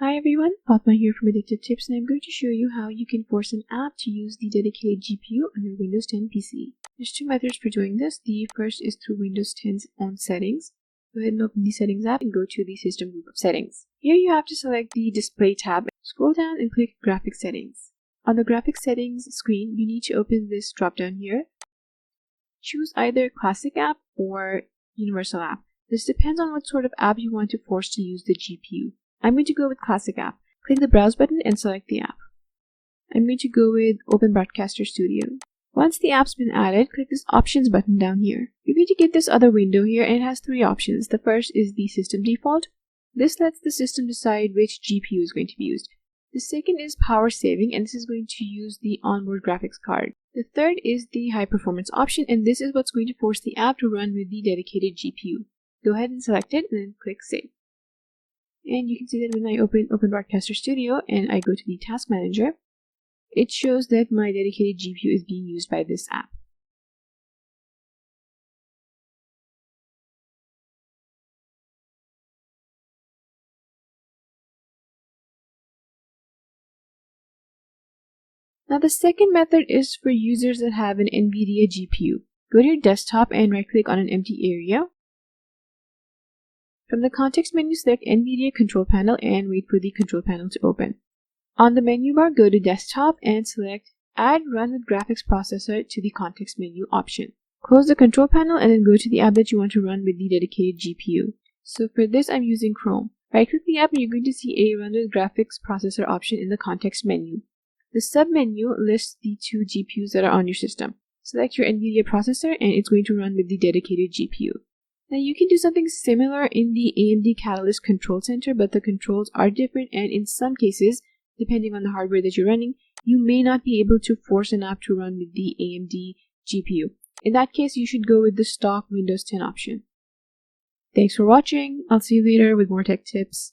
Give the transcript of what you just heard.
Hi everyone, Fatma here from Addictive Tips, and I'm going to show you how you can force an app to use the dedicated GPU on your Windows 10 PC. There's two methods for doing this. The first is through Windows 10's own settings. Go ahead and open the Settings app and go to the System group of settings. Here you have to select the Display tab, scroll down and click Graphics Settings. On the Graphics Settings screen, you need to open this drop down here. Choose either Classic App or Universal App. This depends on what sort of app you want to force to use the GPU. I'm going to go with Classic App. Click the Browse button and select the app. I'm going to go with Open Broadcaster Studio. Once the app's been added, click this Options button down here. You're going to get this other window here, and it has three options. The first is the System Default. This lets the system decide which GPU is going to be used. The second is Power Saving, and this is going to use the onboard graphics card. The third is the High Performance option, and this is what's going to force the app to run with the dedicated GPU. Go ahead and select it and then click Save. And you can see that when I open Broadcaster Studio and I go to the Task Manager, it shows that my dedicated GPU is being used by this app. Now the second method is for users that have an NVIDIA GPU. Go to your desktop and right click on an empty area. From the context menu, select NVIDIA Control Panel and wait for the control panel to open. On the menu bar, go to Desktop and select Add Run with Graphics Processor to the context menu option. Close the control panel and then go to the app that you want to run with the dedicated GPU. So for this, I'm using Chrome. Right-click the app and you're going to see a Run with Graphics Processor option in the context menu. The sub-menu lists the two GPUs that are on your system. Select your NVIDIA processor and it's going to run with the dedicated GPU. Now you can do something similar in the AMD Catalyst Control Center, but the controls are different, and in some cases, depending on the hardware that you're running, you may not be able to force an app to run with the AMD GPU. In that case, you should go with the stock Windows 10 option. Thanks for watching. I'll see you later with more tech tips.